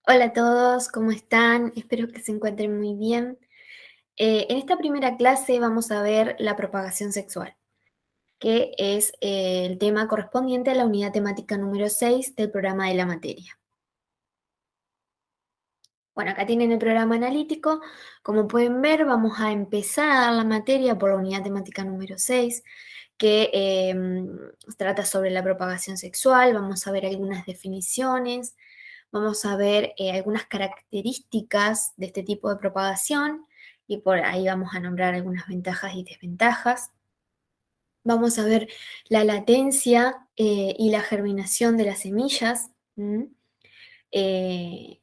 Hola a todos, ¿cómo están? Espero que se encuentren muy bien. En esta primera clase vamos a ver la propagación sexual, que es el tema correspondiente a la unidad temática número 6 del programa de la materia. Bueno, acá tienen el programa analítico. Como pueden ver, vamos a empezar la materia por la unidad temática número 6, que trata sobre la propagación sexual. Vamos a ver algunas definiciones. Vamos a ver algunas características de este tipo de propagación y por ahí vamos a nombrar algunas ventajas y desventajas. Vamos a ver la latencia y la germinación de las semillas.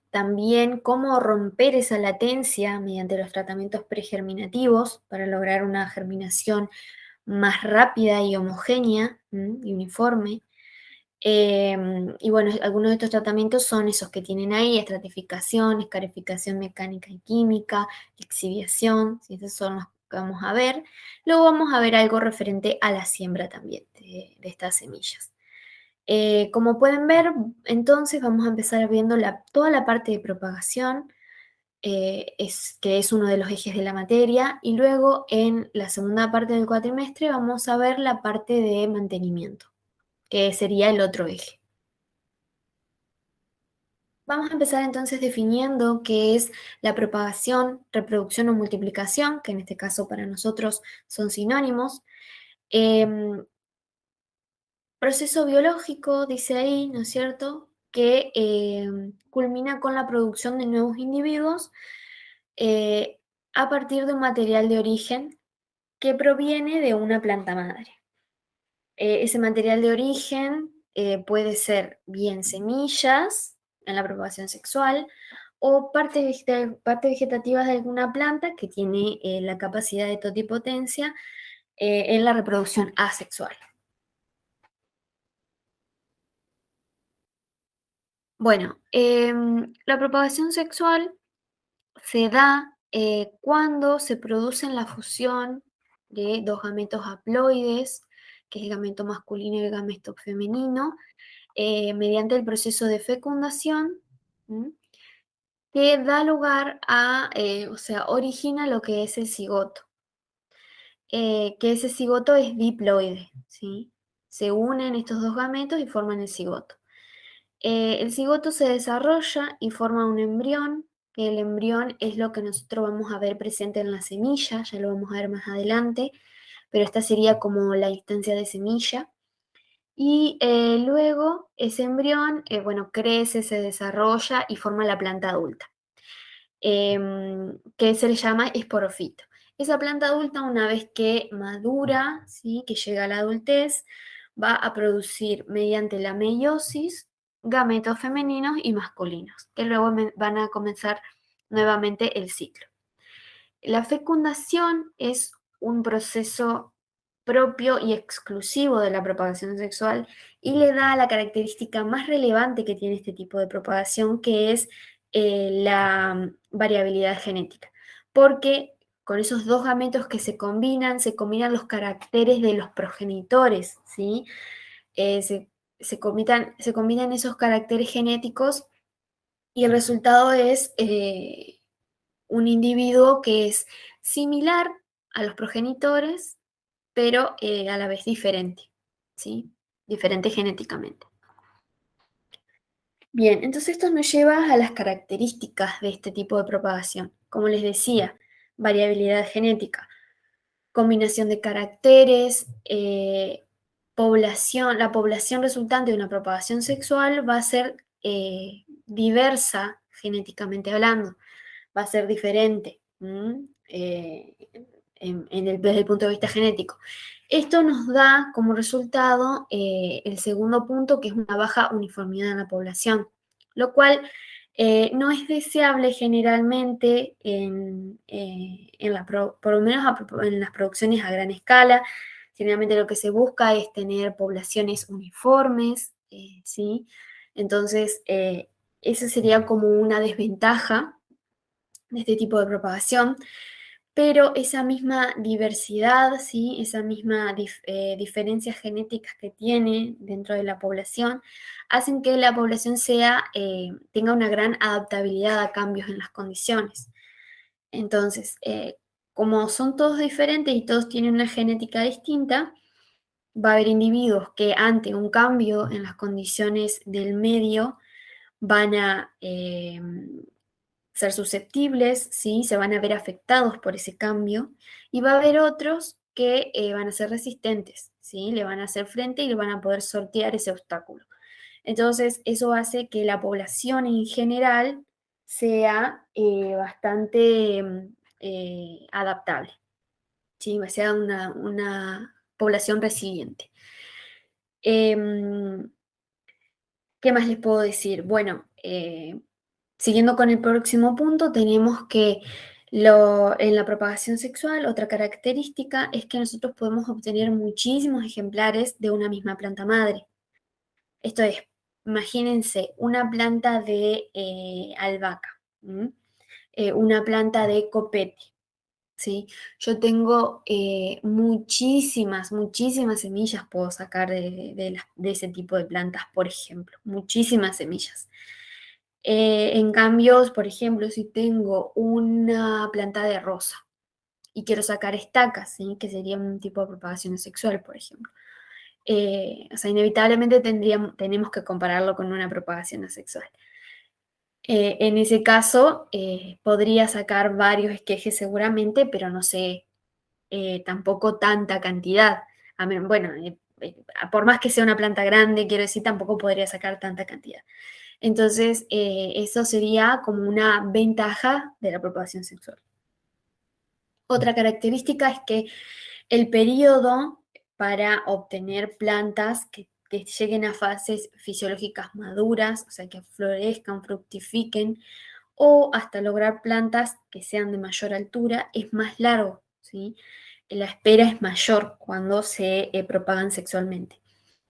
También cómo romper esa latencia mediante los tratamientos pregerminativos para lograr una germinación más rápida y homogénea y uniforme. Y bueno, algunos de estos tratamientos son esos que tienen ahí: estratificación, escarificación mecánica y química, lixiviación, ¿sí? Esos son los que vamos a ver. Luego vamos a ver algo referente a la siembra también de estas semillas. Como pueden ver, entonces vamos a empezar viendo toda la parte de propagación, que es uno de los ejes de la materia, y luego en la segunda parte del cuatrimestre vamos a ver la parte de mantenimiento, que sería el otro eje. Vamos a empezar entonces definiendo qué es la propagación, reproducción o multiplicación, que en este caso para nosotros son sinónimos. Em, Proceso biológico, dice ahí, ¿no es cierto?, que culmina con la producción de nuevos individuos eh, a partir de un material de origen que proviene de una planta madre. Ese material de origen puede ser bien semillas en la propagación sexual o partes vegetativas de alguna planta que tiene la capacidad de totipotencia en la reproducción asexual. Bueno, la propagación sexual se da cuando se produce la fusión de dos gametos haploides, que es el gameto masculino y el gameto femenino, mediante el proceso de fecundación, ¿m? Que da lugar a, o sea, origina lo que es el cigoto, que ese cigoto es diploide, ¿sí? Se unen estos dos gametos y forman el cigoto. El cigoto se desarrolla y forma un embrión, que el embrión es lo que nosotros vamos a ver presente en la semilla, ya lo vamos a ver más adelante, pero esta sería como la instancia de semilla. Y luego ese embrión, bueno, crece, se desarrolla y forma la planta adulta, que se le llama esporofito. Esa planta adulta, una vez que madura, ¿sí?, que llega a la adultez, va a producir mediante la meiosis gametos femeninos y masculinos, que luego van a comenzar nuevamente el ciclo. La fecundación es un proceso propio y exclusivo de la propagación sexual y le da la característica más relevante que tiene este tipo de propagación, que es la variabilidad genética. Porque con esos dos gametos que se combinan los caracteres de los progenitores, ¿sí? Se combinan esos caracteres genéticos y el resultado es un individuo que es similar a los progenitores, pero a la vez diferente, ¿sí? Diferente genéticamente. Bien, entonces esto nos lleva a las características de este tipo de propagación. Como les decía, variabilidad genética, combinación de caracteres, la población resultante de una propagación sexual va a ser diversa genéticamente hablando, va a ser diferente desde el punto de vista genético. Esto nos da como resultado el segundo punto, que es una baja uniformidad en la población, lo cual no es deseable generalmente por lo menos en las producciones a gran escala. Generalmente lo que se busca es tener poblaciones uniformes, ¿sí? Entonces, esa sería como una desventaja de este tipo de propagación, pero esa misma diversidad, ¿sí? Esa misma diferencias genéticas que tiene dentro de la población, hacen que la población tenga una gran adaptabilidad a cambios en las condiciones. Entonces, como son todos diferentes y todos tienen una genética distinta, va a haber individuos que ante un cambio en las condiciones del medio van a ser susceptibles, ¿sí? Se van a ver afectados por ese cambio, y va a haber otros que van a ser resistentes, ¿sí? Le van a hacer frente y le van a poder sortear ese obstáculo. Entonces, eso hace que la población en general sea bastante adaptable, ¿sí? Sea una población resiliente. Em, ¿Qué más les puedo decir? Bueno, siguiendo con el próximo punto, tenemos que en la propagación sexual, otra característica es que nosotros podemos obtener muchísimos ejemplares de una misma planta madre. Esto es, imagínense una planta de albahaca, ¿m? Una planta de copete, ¿sí? Yo tengo muchísimas semillas puedo sacar de ese tipo de plantas, por ejemplo, muchísimas semillas. En cambio, por ejemplo, si tengo una planta de rosa y quiero sacar estacas, ¿sí? Que sería un tipo de propagación asexual, por ejemplo. O sea, inevitablemente tenemos que compararlo con una propagación asexual. En ese caso, podría sacar varios esquejes seguramente, pero no sé, tampoco tanta cantidad. Bueno, por más que sea una planta grande, quiero decir, tampoco podría sacar tanta cantidad. Entonces, eso sería como una ventaja de la propagación sexual. Otra característica es que el periodo para obtener plantas que lleguen a fases fisiológicas maduras, o sea, que florezcan, fructifiquen, o hasta lograr plantas que sean de mayor altura, es más largo, ¿sí? La espera es mayor cuando se propagan sexualmente.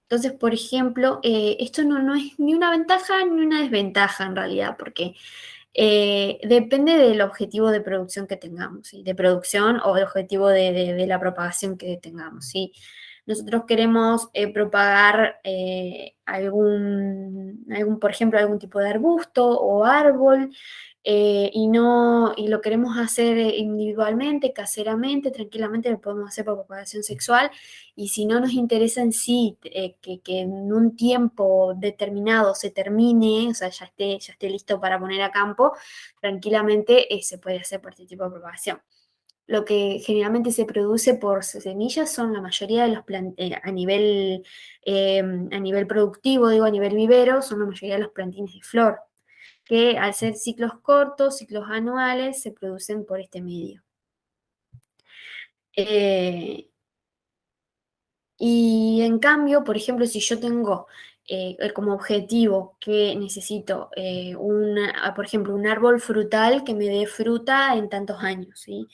Entonces, por ejemplo, esto no es ni una ventaja ni una desventaja en realidad, porque depende del objetivo de producción que tengamos, ¿sí? De producción o el objetivo de la propagación que tengamos, ¿sí? Nosotros queremos propagar por ejemplo, algún tipo de arbusto o árbol, y lo queremos hacer individualmente, caseramente, tranquilamente lo podemos hacer por propagación sexual, y si no nos interesa en sí que en un tiempo determinado se termine, o sea, ya esté listo para poner a campo, tranquilamente se puede hacer por este tipo de propagación. Lo que generalmente se produce por semillas son la mayoría de los a nivel productivo, digo, a nivel vivero, son la mayoría de los plantines de flor, que al ser ciclos cortos, ciclos anuales, se producen por este medio. Eh, y en cambio, por ejemplo, si yo tengo como objetivo que necesito, por ejemplo, un árbol frutal que me dé fruta en tantos años, ¿sí?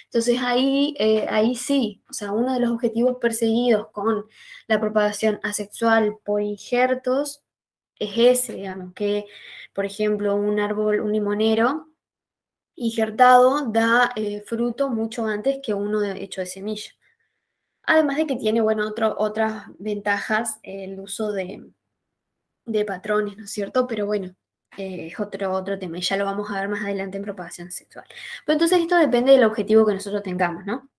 Entonces ahí sí, o sea, uno de los objetivos perseguidos con la propagación asexual por injertos es ese, digamos, que, por ejemplo, un limonero injertado da fruto mucho antes que uno hecho de semilla. Además de que tiene, bueno, otras ventajas el uso de patrones, ¿no es cierto? Pero bueno, es otro tema y ya lo vamos a ver más adelante en propagación sexual. Pero entonces esto depende del objetivo que nosotros tengamos, ¿no?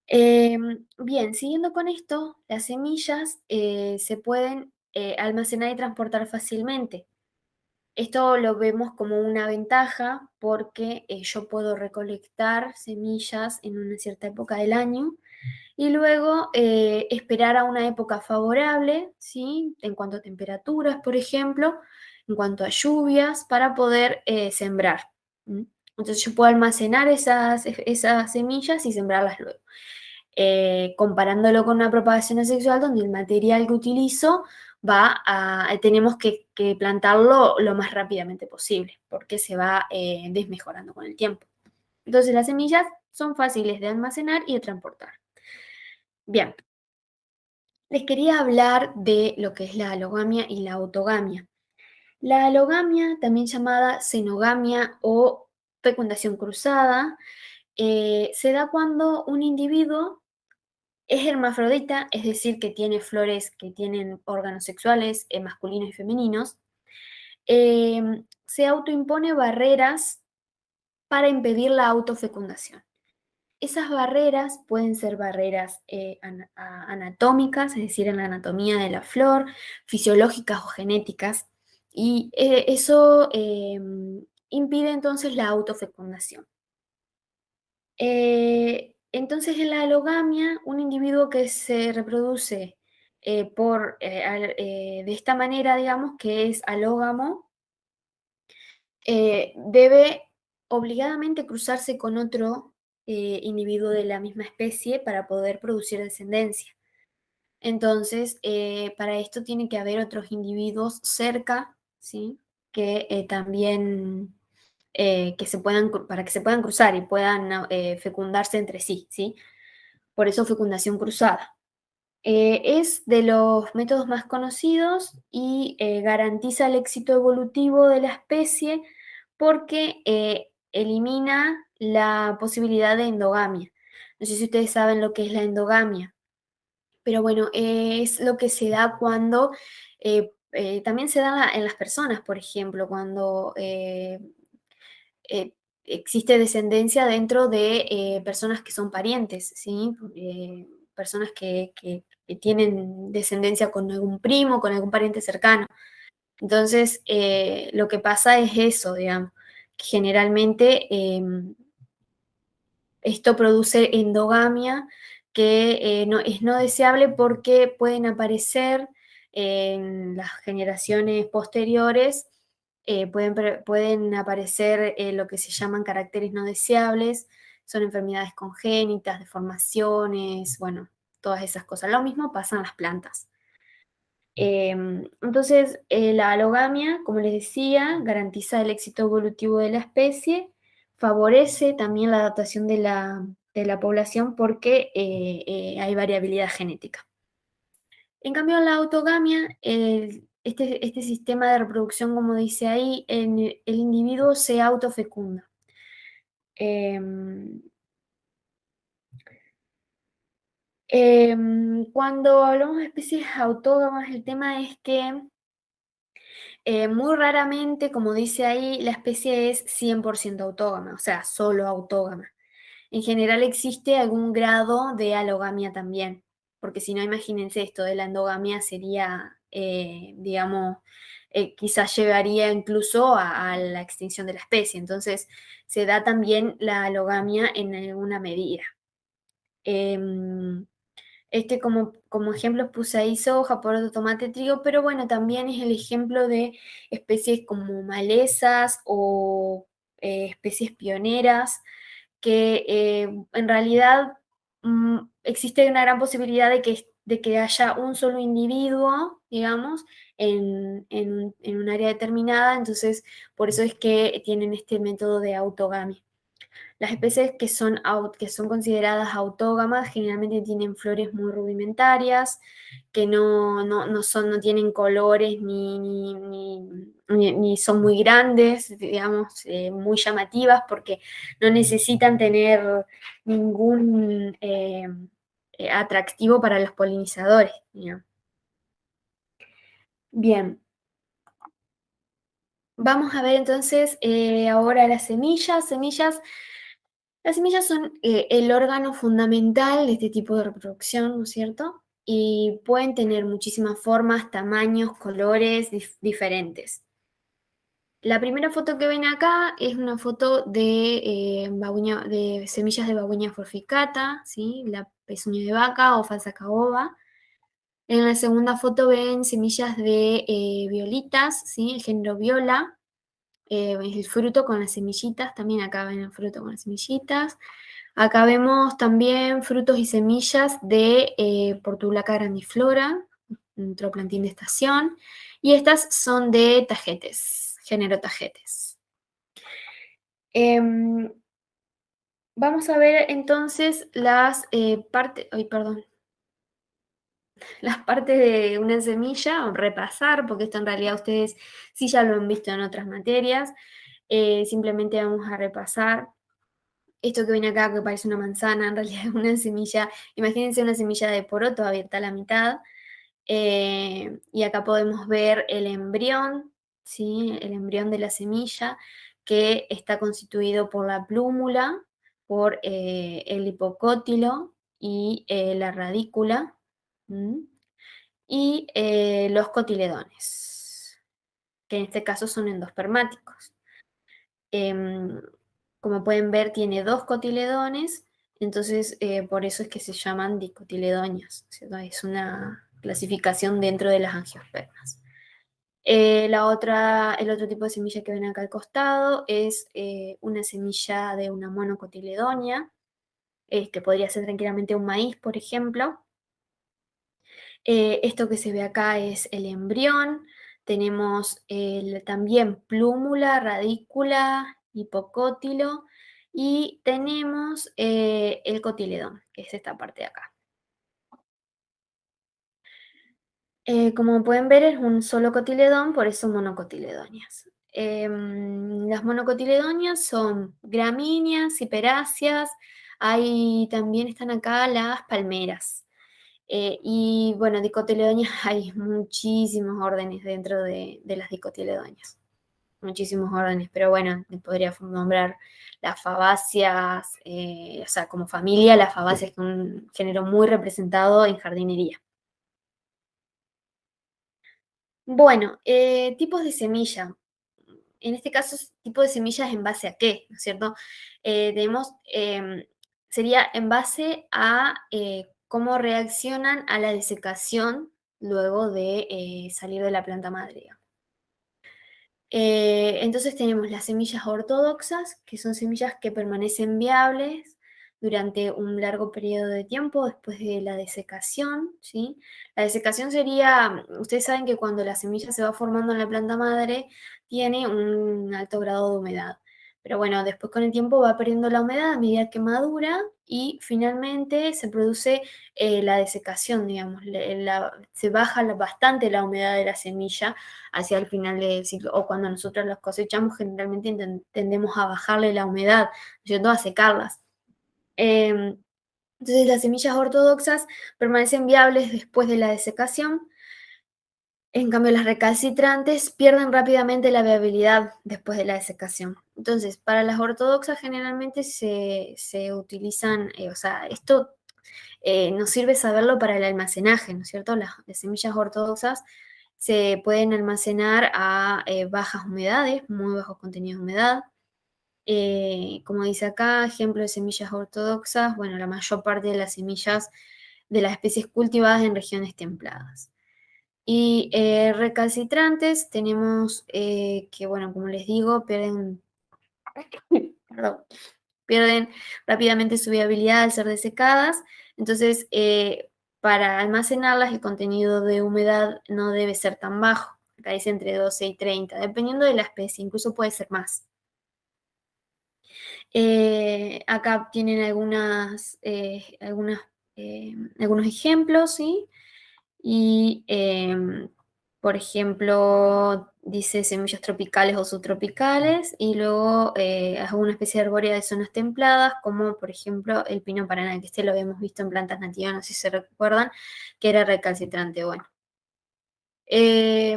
Bien, siguiendo con esto, las semillas se pueden almacenar y transportar fácilmente. Esto lo vemos como una ventaja porque yo puedo recolectar semillas en una cierta época del año y luego esperar a una época favorable, ¿sí? En cuanto a temperaturas, por ejemplo, en cuanto a lluvias, para poder sembrar. ¿M? Entonces yo puedo almacenar esas semillas y sembrarlas luego. Comparándolo con una propagación asexual donde el material que utilizo tenemos que plantarlo lo más rápidamente posible, porque se va desmejorando con el tiempo. Entonces las semillas son fáciles de almacenar y de transportar. Bien, les quería hablar de lo que es la alogamia y la autogamia. La alogamia, también llamada xenogamia o fecundación cruzada, se da cuando un individuo es hermafrodita, es decir, que tiene flores que tienen órganos sexuales masculinos y femeninos, se autoimpone barreras para impedir la autofecundación. Esas barreras pueden ser barreras anatómicas, es decir, en la anatomía de la flor, fisiológicas o genéticas, y eso impide entonces la autofecundación. Entonces, en la alogamia, un individuo que se reproduce de esta manera, digamos, que es alógamo, debe obligadamente cruzarse con otro individuo de la misma especie para poder producir descendencia. Entonces, para esto tiene que haber otros individuos cerca, ¿sí? Que también, para que se puedan cruzar y puedan fecundarse entre sí, ¿sí? Por eso fecundación cruzada. Es de los métodos más conocidos y garantiza el éxito evolutivo de la especie porque elimina la posibilidad de endogamia. No sé si ustedes saben lo que es la endogamia, pero bueno, es lo que se da cuando, también se da en las personas, por ejemplo, cuando existe descendencia dentro de personas que son parientes, ¿sí? Personas que tienen descendencia con algún primo, con algún pariente cercano. Entonces, lo que pasa es eso, digamos, que generalmente esto produce endogamia que no, es no deseable porque pueden aparecer en las generaciones posteriores, pueden aparecer lo que se llaman caracteres no deseables, son enfermedades congénitas, deformaciones, bueno, todas esas cosas. Lo mismo pasa en las plantas. Entonces, la alogamia, como les decía, garantiza el éxito evolutivo de la especie, favorece también la adaptación de la población porque hay variabilidad genética. En cambio, en la autogamia, este sistema de reproducción, como dice ahí, el individuo se autofecunda. Em, Cuando hablamos de especies autógamas, el tema es que muy raramente, como dice ahí, la especie es 100% autógama, o sea, solo autógama. En general existe algún grado de alogamia también, porque si no, imagínense esto de la endogamia sería, digamos, quizás llegaría incluso a la extinción de la especie. Entonces, se da también la alogamia en alguna medida. Em, como ejemplos puse ahí soja, poroto, tomate, trigo, pero bueno, también es el ejemplo de especies como malezas o especies pioneras que en realidad existe una gran posibilidad de que haya un solo individuo, digamos, en un área determinada, entonces por eso es que tienen este método de autogamia. Las especies que son consideradas autógamas generalmente tienen flores muy rudimentarias, que no tienen colores ni son muy grandes, digamos, muy llamativas, porque no necesitan tener ningún atractivo para los polinizadores, digamos. Bien, vamos a ver entonces ahora las semillas. Las semillas son el órgano fundamental de este tipo de reproducción, ¿no es cierto? Y pueden tener muchísimas formas, tamaños, colores diferentes. La primera foto que ven acá es una foto de semillas de babuña forficata, ¿sí? La pezuña de vaca o falsa caoba. En la segunda foto ven semillas de violitas, ¿sí? El género viola. Es el fruto con las semillitas, también acá ven el fruto con las semillitas. Acá vemos también frutos y semillas de Portulaca grandiflora, un troplantín de estación, y estas son de tagetes, género tagetes. Em, Vamos a ver entonces las partes de una semilla, o repasar, porque esto en realidad ustedes sí ya lo han visto en otras materias. Simplemente vamos a repasar Esto que ven acá, que parece una manzana, en realidad es una semilla, imagínense una semilla de poroto abierta a la mitad. Y acá podemos ver el embrión, ¿sí? El embrión de la semilla, que está constituido por la plúmula, por el hipocótilo y la radícula, ¿m? Y los cotiledones, que en este caso son endospermáticos. Em, Como pueden ver, tiene dos cotiledones, entonces por eso es que se llaman dicotiledonias, ¿cierto? Es una clasificación dentro de las angiospermas. El otro tipo de semilla que ven acá al costado es una semilla de una monocotiledonia, que podría ser tranquilamente un maíz, por ejemplo. Esto que se ve acá es el embrión. Tenemos también plúmula, radícula, hipocótilo y tenemos el cotiledón, que es esta parte de acá. Como pueden ver, es un solo cotiledón, por eso monocotiledonias. Las monocotiledonias son gramíneas, hiperáceas, también están acá las palmeras. Y bueno, dicotiledonias hay muchísimos órdenes dentro de las dicotiledonias, muchísimos órdenes, pero bueno, podría nombrar las fabáceas, o sea, como familia, las fabáceas, que es un género muy representado en jardinería. Bueno, tipos de semilla. En este caso, tipo de semillas en base a qué, ¿no es cierto? Tenemos, sería en base a cómo reaccionan a la desecación luego de salir de la planta madre, digamos. Entonces tenemos las semillas ortodoxas, que son semillas que permanecen viables durante un largo periodo de tiempo después de la desecación, ¿sí? La desecación sería, ustedes saben que cuando la semilla se va formando en la planta madre, tiene un alto grado de humedad. Pero bueno, después con el tiempo va perdiendo la humedad a medida que madura y finalmente se produce la desecación, digamos, se baja bastante la humedad de la semilla hacia el final del ciclo, o cuando nosotros los cosechamos, generalmente tendemos a bajarle la humedad, ¿no es cierto? A secarlas. Em, entonces las semillas ortodoxas permanecen viables después de la desecación, en cambio las recalcitrantes pierden rápidamente la viabilidad después de la desecación. Entonces, para las ortodoxas generalmente se utilizan, o sea, esto nos sirve saberlo para el almacenaje, ¿no es cierto? Las semillas ortodoxas se pueden almacenar a bajas humedades, muy bajos contenidos de humedad. Como dice acá, ejemplo de semillas ortodoxas, bueno, la mayor parte de las semillas de las especies cultivadas en regiones templadas. Y recalcitrantes tenemos que, bueno, como les digo, perdón, pierden rápidamente su viabilidad al ser desecadas. Entonces, para almacenarlas, el contenido de humedad no debe ser tan bajo. Acá dice entre 12 y 30, dependiendo de la especie, incluso puede ser más. Acá tienen algunos ejemplos, ¿sí? Y, por ejemplo, dice semillas tropicales o subtropicales, y luego alguna especie arbórea de zonas templadas, como por ejemplo el pino paraná, que este lo habíamos visto en plantas nativas, no sé si se recuerdan, que era recalcitrante. Bueno,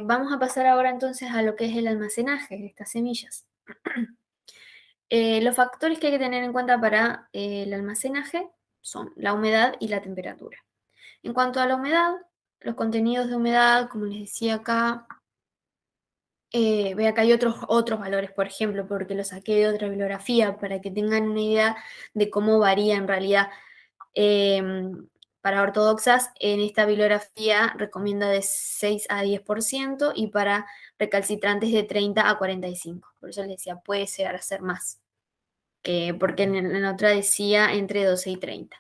vamos a pasar ahora entonces a lo que es el almacenaje de estas semillas. Los factores que hay que tener en cuenta para el almacenaje son la humedad y la temperatura. En cuanto a la humedad, los contenidos de humedad, como les decía acá, ve acá hay otros valores, por ejemplo, porque los saqué de otra bibliografía para que tengan una idea de cómo varía en realidad. Para ortodoxas, en esta bibliografía recomienda de 6 a 10% y para recalcitrantes de 30 a 45%. Por eso les decía, puede llegar a ser más, porque en la otra decía entre 12 y 30.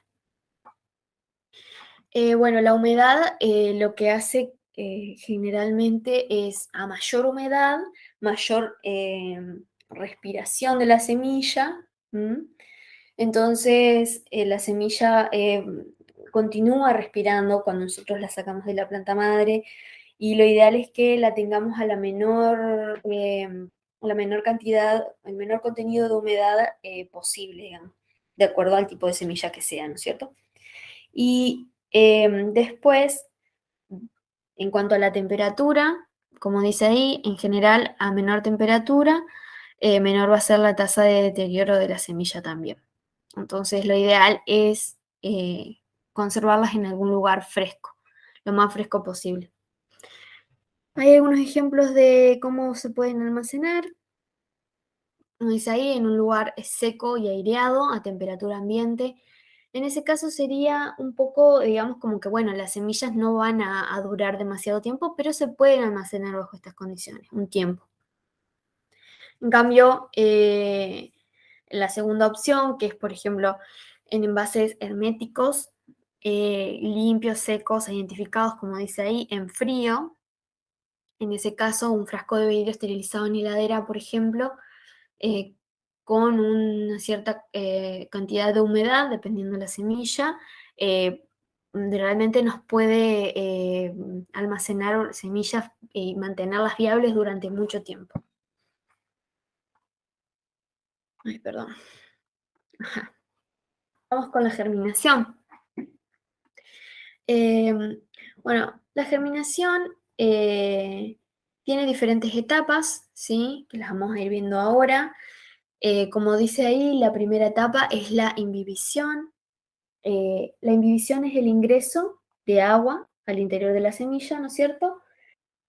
Bueno, la humedad lo que hace generalmente es a mayor humedad, mayor respiración de la semilla. ¿M? Entonces la semilla continúa respirando cuando nosotros la sacamos de la planta madre y lo ideal es que la tengamos a la menor cantidad, el menor contenido de humedad posible, digamos. de acuerdo al tipo de semilla que sea, ¿no es cierto? Y después, en cuanto a la temperatura, como dice ahí, en general a menor temperatura, menor va a ser la tasa de deterioro de la semilla también. Entonces, lo ideal es conservarlas en algún lugar fresco, lo más fresco posible. Hay algunos ejemplos de cómo se pueden almacenar. Como dice ahí, en un lugar seco y aireado a temperatura ambiente. En ese caso sería un poco, digamos, como que, bueno, las semillas no van a durar demasiado tiempo, pero se pueden almacenar bajo estas condiciones, un tiempo. En cambio, la segunda opción, que es, por ejemplo, en envases herméticos, limpios, secos, identificados, como dice ahí, en frío. En ese caso, un frasco de vidrio esterilizado en heladera, por ejemplo, eh, con una cierta cantidad de humedad, dependiendo de la semilla, realmente nos puede almacenar semillas y mantenerlas viables durante mucho tiempo. Ay, perdón. Ajá. Vamos con la germinación. Em, bueno, la germinación tiene diferentes etapas, ¿sí? Que las vamos a ir viendo ahora. Como dice ahí, la primera etapa es la imbibición. La imbibición es el ingreso de agua al interior de la semilla, ¿no es cierto?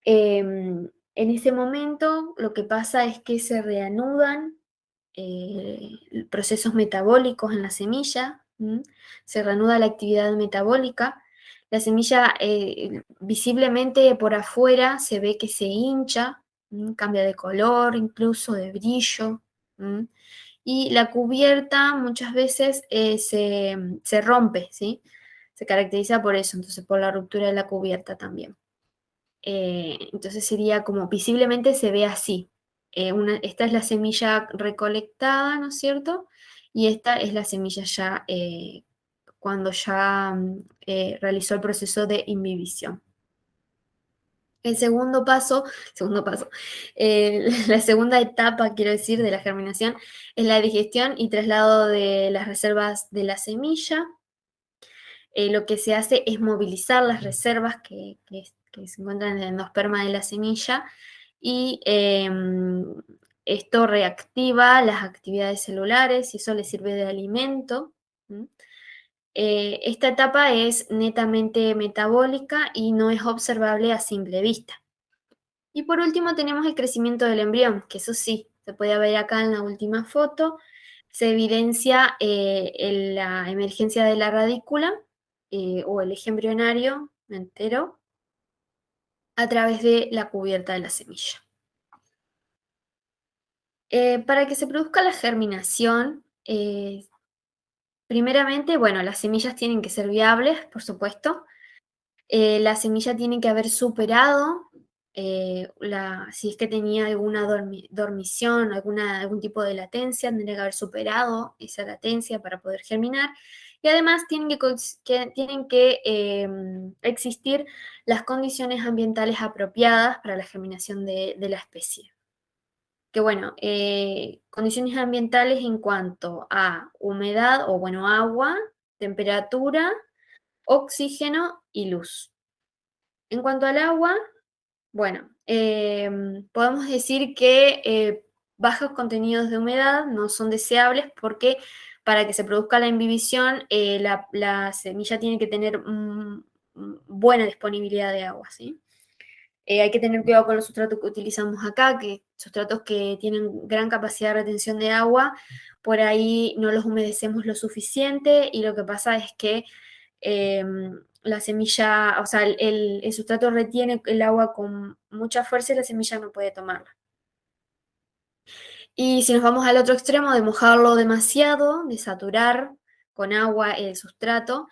En ese momento lo que pasa es que se reanudan procesos metabólicos en la semilla, se reanuda la actividad metabólica. La semilla visiblemente por afuera se ve que se hincha, cambia de color, incluso de brillo. Y la cubierta muchas veces se rompe, ¿sí? Se caracteriza por eso, entonces por la ruptura de la cubierta también. Entonces sería como visiblemente se ve así. Esta es la semilla recolectada, ¿no es cierto? Y esta es la semilla ya cuando ya realizó el proceso de imbibición. El segundo paso, la segunda etapa, quiero decir, de la germinación es la digestión y traslado de las reservas de la semilla. Lo que se hace es movilizar las reservas que se encuentran en el endosperma de la semilla y esto reactiva las actividades celulares y eso le sirve de alimento. Esta etapa es netamente metabólica y no es observable a simple vista. Y por último tenemos el crecimiento del embrión, que eso sí, se puede ver acá en la última foto, se evidencia la emergencia de la radícula o el eje embrionario entero a través de la cubierta de la semilla. Para que se produzca la germinación, primeramente, bueno, las semillas tienen que ser viables, por supuesto. La semilla tiene que haber superado, si es que tenía alguna dormición, algún tipo de latencia, tendría que haber superado esa latencia para poder germinar. Y además tienen que existir las condiciones ambientales apropiadas para la germinación de la especie. Que bueno, condiciones ambientales en cuanto a humedad o bueno, agua, temperatura, oxígeno y luz. En cuanto al agua, bueno, podemos decir que bajos contenidos de humedad no son deseables porque para que se produzca la imbibición, la semilla tiene que tener buena disponibilidad de agua, ¿sí? Hay que tener cuidado con los sustratos que utilizamos acá, que sustratos que tienen gran capacidad de retención de agua, por ahí no los humedecemos lo suficiente y lo que pasa es que la semilla, o sea, el sustrato retiene el agua con mucha fuerza y la semilla no puede tomarla. Y si nos vamos al otro extremo de mojarlo demasiado, de saturar con agua el sustrato,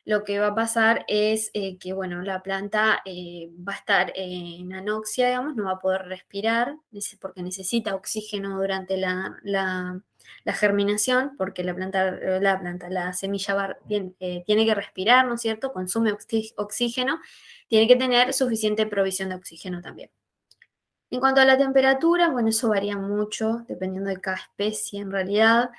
lo que va a pasar es que, bueno, la planta va a estar en anoxia, digamos, no va a poder respirar porque necesita oxígeno durante la germinación, porque la semilla tiene que respirar, ¿no es cierto? Consume oxígeno, tiene que tener suficiente provisión de oxígeno también. En cuanto a la temperatura, bueno, eso varía mucho dependiendo de cada especie en realidad.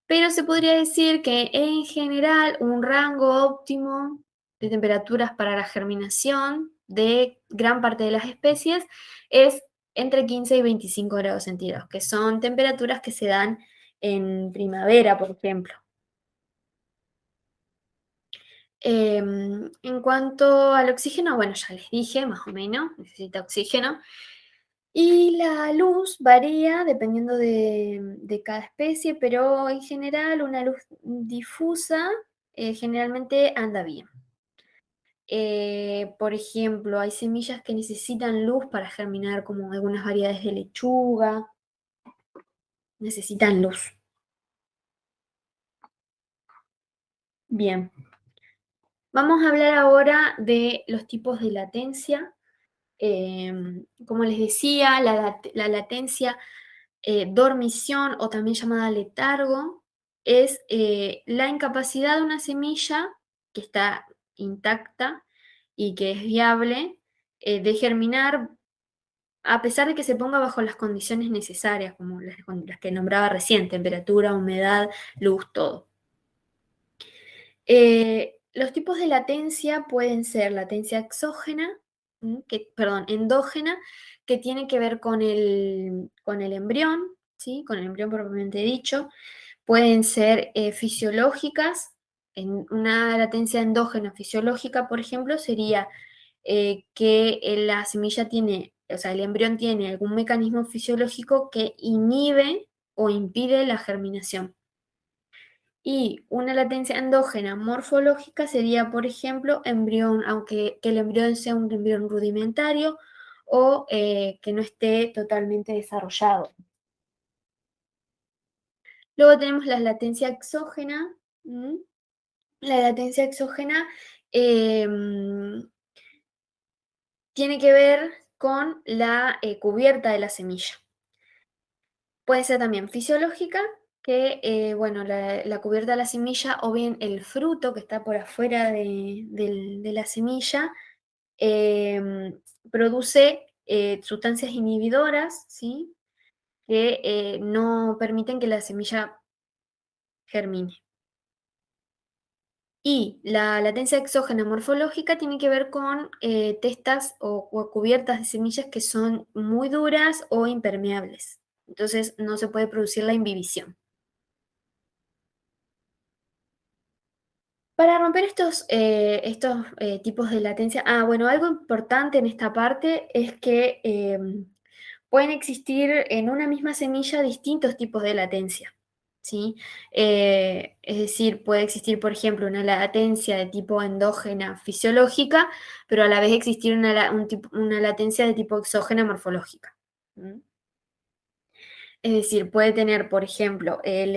pero se podría decir que en general un rango óptimo de temperaturas para la germinación de gran parte de las especies es entre 15 y 25 grados centígrados, que son temperaturas que se dan en primavera, por ejemplo. En cuanto al oxígeno, bueno, ya les dije, más o menos, necesita oxígeno. Y la luz varía dependiendo de cada especie, pero en general una luz difusa generalmente anda bien. Por ejemplo, hay semillas que necesitan luz para germinar, como algunas variedades de lechuga, necesitan luz. Bien, vamos a hablar ahora de los tipos de latencia. Como les decía, la latencia dormición o también llamada letargo es la incapacidad de una semilla que está intacta y que es viable de germinar a pesar de que se ponga bajo las condiciones necesarias, como las que nombraba recién, temperatura, humedad, luz, todo. Los tipos de latencia pueden ser latencia exógena, perdón, endógena, que tiene que ver con el embrión, ¿sí? Con el embrión propiamente dicho. Pueden ser fisiológicas. Una latencia endógena fisiológica, por ejemplo, sería que la semilla tiene, o sea, el embrión tiene algún mecanismo fisiológico que inhibe o impide la germinación. Y una latencia endógena morfológica sería, por ejemplo, embrión, aunque que el embrión sea un embrión rudimentario o que no esté totalmente desarrollado. Luego tenemos la latencia exógena. ¿M? La latencia exógena tiene que ver con la cubierta de la semilla. Puede ser también fisiológica, que bueno, la cubierta de la semilla o bien el fruto que está por afuera de la semilla em, produce sustancias inhibidoras, ¿sí? Que no permiten que la semilla germine. Y la latencia exógena morfológica tiene que ver con testas o cubiertas de semillas que son muy duras o impermeables. Entonces no se puede producir la imbibición. Para romper estos tipos de latencia, bueno, algo importante en esta parte es que pueden existir en una misma semilla distintos tipos de latencia, ¿sí? Es decir, puede existir, por ejemplo, una latencia de tipo endógena fisiológica, pero a la vez existir una latencia de tipo exógena morfológica. ¿M? Es decir, puede tener, por ejemplo, el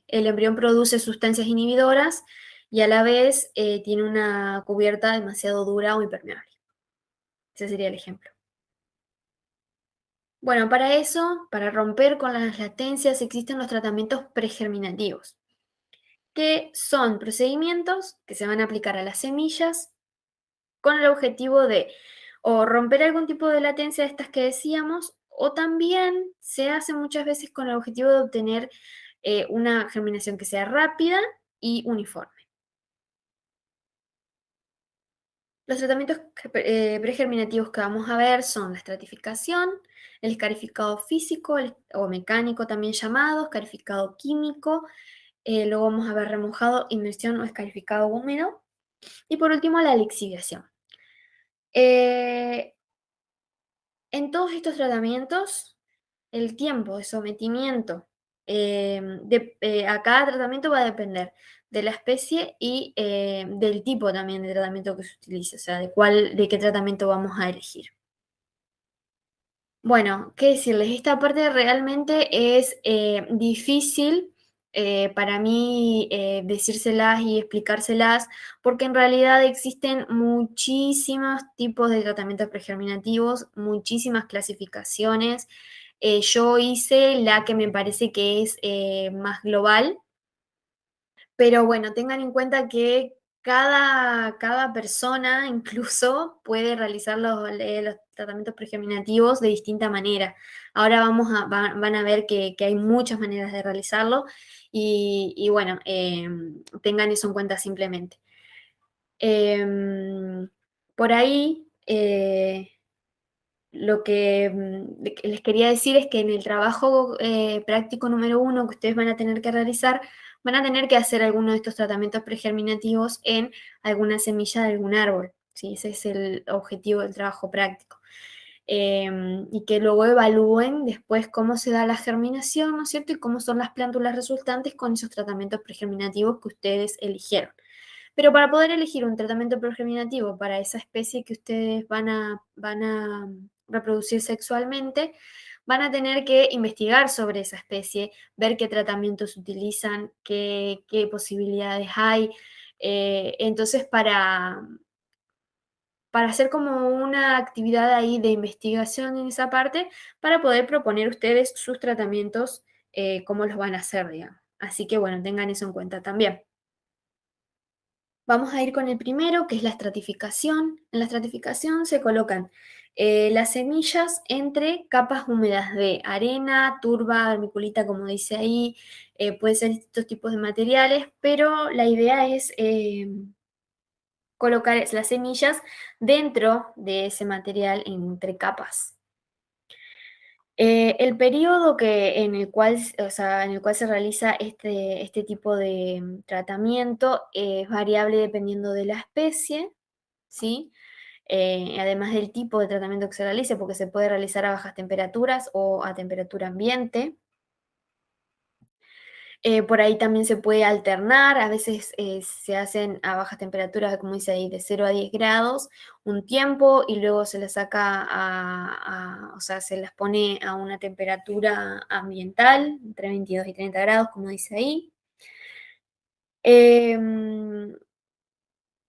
embrión produce sustancias inhibidoras y a la vez tiene una cubierta demasiado dura o impermeable. Ese sería el ejemplo. Bueno, para eso, para romper con las latencias, existen los tratamientos pregerminativos, que son procedimientos que se van a aplicar a las semillas con el objetivo de o romper algún tipo de latencia de estas que decíamos, o también se hace muchas veces con el objetivo de obtener una germinación que sea rápida y uniforme. Los tratamientos pregerminativos que vamos a ver son la estratificación, el escarificado físico o mecánico también llamado, escarificado químico, luego vamos a ver remojado, inmersión o escarificado húmedo, y por último la lixiviación. Eh, En todos estos tratamientos, el tiempo de sometimiento a cada tratamiento va a depender de la especie y del tipo también de tratamiento que se utilice, o sea, de qué tratamiento vamos a elegir. Bueno, qué decirles, esta parte realmente es difícil para mí decírselas y explicárselas, porque en realidad existen muchísimos tipos de tratamientos pregerminativos, muchísimas clasificaciones. Yo hice la que me parece que es más global, pero bueno, tengan en cuenta que cada persona incluso puede realizar tratamientos pregerminativos de distinta manera. Ahora van a ver que hay muchas maneras de realizarlo y bueno, tengan eso en cuenta simplemente. Em, por ahí, lo que les quería decir es que en el trabajo práctico número uno que ustedes van a tener que realizar, van a tener que hacer alguno de estos tratamientos pregerminativos en alguna semilla de algún árbol. ¿Sí? Ese es el objetivo del trabajo práctico. Y que luego evalúen después cómo se da la germinación, ¿no es cierto? Y cómo son las plántulas resultantes con esos tratamientos pregerminativos que ustedes eligieron. Pero para poder elegir un tratamiento progerminativo para esa especie que ustedes van a reproducir sexualmente, van a tener que investigar sobre esa especie, ver qué tratamientos utilizan, qué posibilidades hay. Entonces, para hacer como una actividad ahí de investigación en esa parte, para poder proponer ustedes sus tratamientos, cómo los van a hacer, digamos. Así que bueno, tengan eso en cuenta también. Vamos a ir con el primero, que es la estratificación. En la estratificación se colocan las semillas entre capas húmedas de arena, turba, vermiculita, como dice ahí, pueden ser distintos tipos de materiales, pero la idea es colocar las semillas dentro de ese material entre capas. El periodo o sea, en el cual se realiza este tipo de tratamiento es variable dependiendo de la especie, ¿sí? Además del tipo de tratamiento que se realice, porque se puede realizar a bajas temperaturas o a temperatura ambiente. Por ahí también se puede alternar, a veces se hacen a bajas temperaturas, como dice ahí, de 0 a 10 grados un tiempo y luego se las saca o sea, se las pone a una temperatura ambiental, entre 22 y 30 grados, como dice ahí. Em,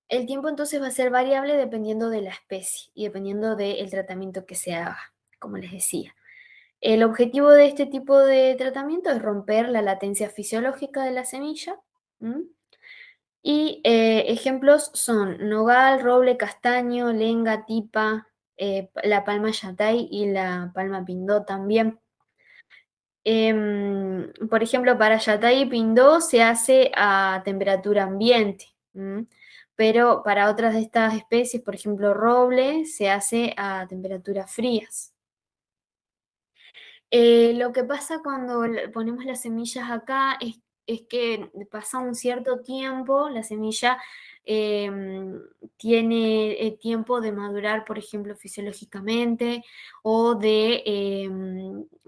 el tiempo entonces va a ser variable dependiendo de la especie y dependiendo del tratamiento que se haga, como les decía. El objetivo de este tipo de tratamiento es romper la latencia fisiológica de la semilla. ¿M? Y ejemplos son nogal, roble, castaño, lenga, tipa, la palma yatay y la palma pindó también. Por ejemplo, para yatay y pindó se hace a temperatura ambiente, pero para otras de estas especies, por ejemplo, roble, se hace a temperaturas frías. Lo que pasa cuando ponemos las semillas acá es que pasa un cierto tiempo, la semilla tiene tiempo de madurar, por ejemplo, fisiológicamente, o de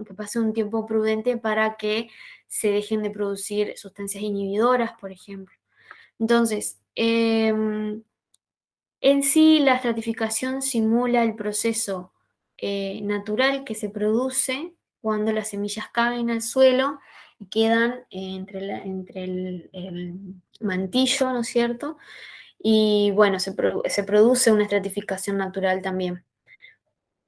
que pase un tiempo prudente para que se dejen de producir sustancias inhibidoras, por ejemplo. Entonces, en sí, la estratificación simula el proceso natural que se produce cuando las semillas caen al suelo y quedan entre el mantillo, ¿no es cierto? Y bueno, se produce una estratificación natural también.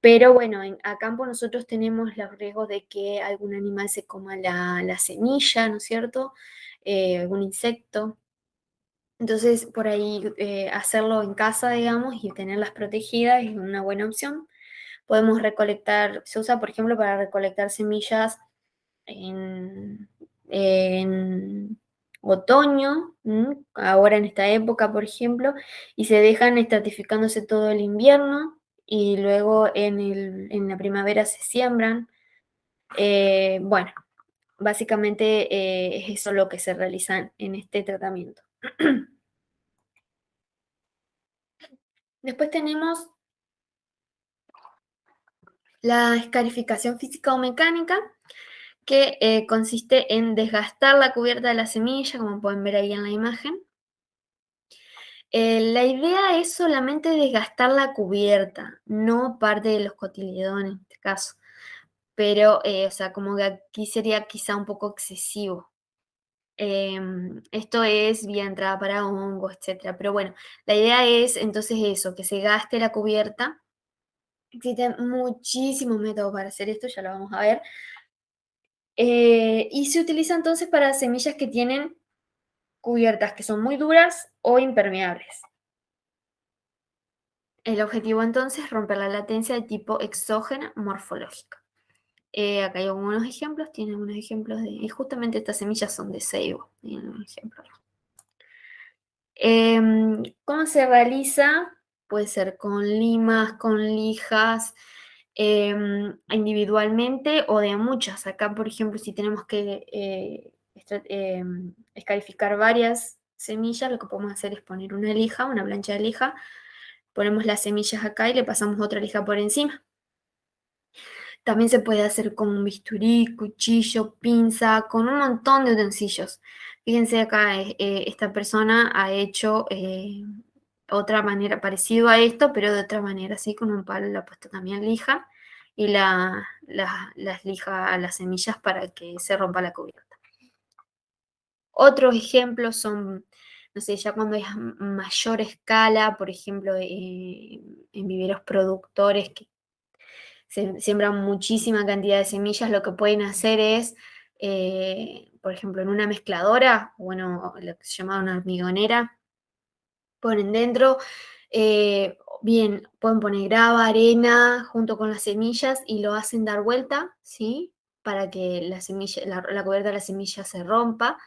Pero bueno, a campo nosotros tenemos los riesgos de que algún animal se coma la semilla, ¿no es cierto? Algún insecto. Entonces, por ahí hacerlo en casa, digamos, y tenerlas protegidas es una buena opción. Podemos recolectar, se usa, por ejemplo, para recolectar semillas en, en otoño, ahora en esta época, por ejemplo, y se dejan estratificándose todo el invierno y luego en la primavera se siembran. Bueno, básicamente es eso lo que se realiza en este tratamiento. Después tenemos la escarificación física o mecánica, que consiste en desgastar la cubierta de la semilla, como pueden ver ahí en la imagen. La idea es solamente desgastar la cubierta, no parte de los cotiledones en este caso. Pero, o sea, como que aquí sería quizá un poco excesivo. Esto es vía entrada para hongos, etcétera. Pero bueno, la idea es entonces eso, que se gaste la cubierta. Existen muchísimos métodos para hacer esto, ya lo vamos a ver. Y se utiliza entonces para semillas que tienen cubiertas que son muy duras o impermeables. El objetivo entonces es romper la latencia de tipo exógena morfológica. Acá hay algunos ejemplos, tiene algunos ejemplos y justamente estas semillas son de ceibo, tienen un ejemplo. ¿Cómo se realiza? Puede ser con limas, con lijas, individualmente o de muchas. Acá, por ejemplo, si tenemos que escarificar varias semillas, lo que podemos hacer es poner una lija, una plancha de lija, ponemos las semillas acá y le pasamos otra lija por encima. También se puede hacer con un bisturí, cuchillo, pinza, con un montón de utensilios. Fíjense acá, esta persona ha hecho otra manera, parecido a esto, pero de otra manera, así con un palo le ha puesto también lija y las lija a las semillas para que se rompa la cubierta. Otros ejemplos son, no sé, ya cuando es a mayor escala, por ejemplo, en viveros productores que se siembran muchísima cantidad de semillas, lo que pueden hacer es, por ejemplo, en una mezcladora, bueno, lo que se llama una hormigonera, ponen dentro, bien, pueden poner grava, arena, junto con las semillas y lo hacen dar vuelta, ¿sí? Para que la semilla, la cubierta de la semilla se rompa.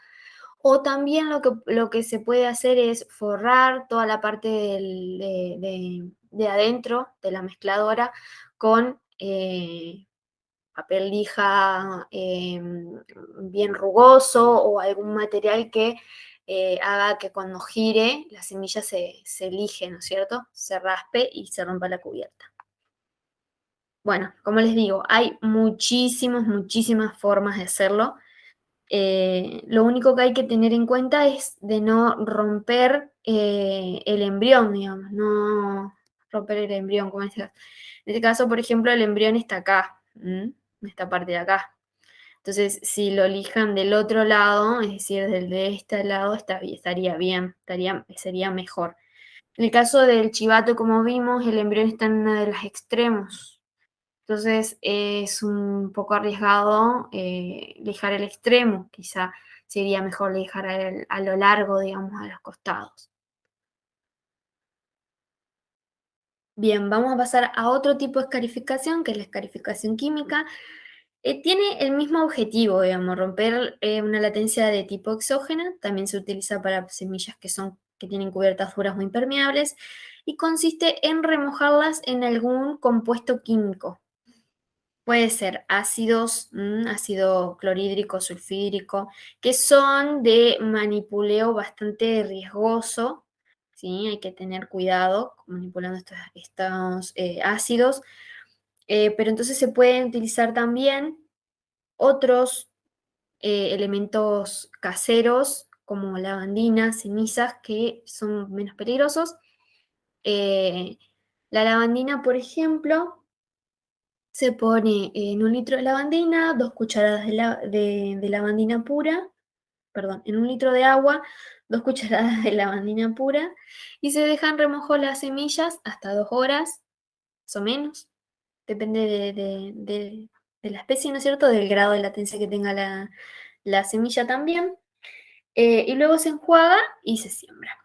O también lo que se puede hacer es forrar toda la parte de adentro de la mezcladora con papel lija bien rugoso o algún material que haga que cuando gire la semilla se lije, ¿no es cierto? Se raspe y se rompa la cubierta. Bueno, como les digo, hay muchísimas formas de hacerlo. Lo único que hay que tener en cuenta es de no romper el embrión, digamos, no romper el embrión, como decías. En este caso, por ejemplo, el embrión está acá, en esta parte de acá. Entonces, si lo lijan del otro lado, es decir, del de este lado, estaría bien, sería mejor. En el caso del chivato, como vimos, el embrión está en uno de los extremos. Entonces es un poco arriesgado lijar el extremo, quizá sería mejor lijar a lo largo, digamos, a los costados. Bien, vamos a pasar a otro tipo de escarificación, que es la escarificación química. Tiene el mismo objetivo, digamos, romper una latencia de tipo exógena, también se utiliza para semillas que tienen cubiertas duras o impermeables, y consiste en remojarlas en algún compuesto químico. Puede ser ácidos, ácido clorhídrico, sulfídrico, que son de manipuleo bastante riesgoso, ¿sí? Hay que tener cuidado manipulando estos ácidos, pero entonces se pueden utilizar también otros elementos caseros como lavandina, cenizas, que son menos peligrosos. Eh, la lavandina, por ejemplo, se pone en un litro de lavandina, 2 cucharadas de lavandina pura, perdón, en un litro de agua, 2 cucharadas de lavandina pura, y se dejan remojo las semillas hasta 2 horas, más o menos, depende de la especie, ¿no es cierto?, del grado de latencia que tenga la semilla también, y luego se enjuaga y se siembra.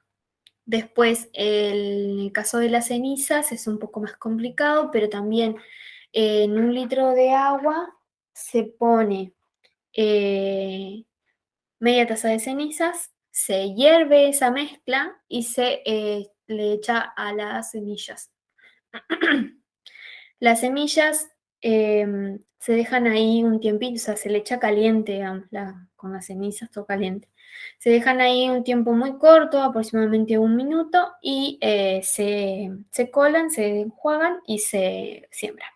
Después, en el caso de las cenizas es un poco más complicado, pero también en un litro de agua se pone eh, media taza de cenizas, se hierve esa mezcla y se le echa a las semillas. Las semillas se dejan ahí un tiempito, o sea, se le echa caliente, digamos, con las cenizas, todo caliente. Se dejan ahí un tiempo muy corto, aproximadamente 1 minuto, y se colan, se enjuagan y se siembran.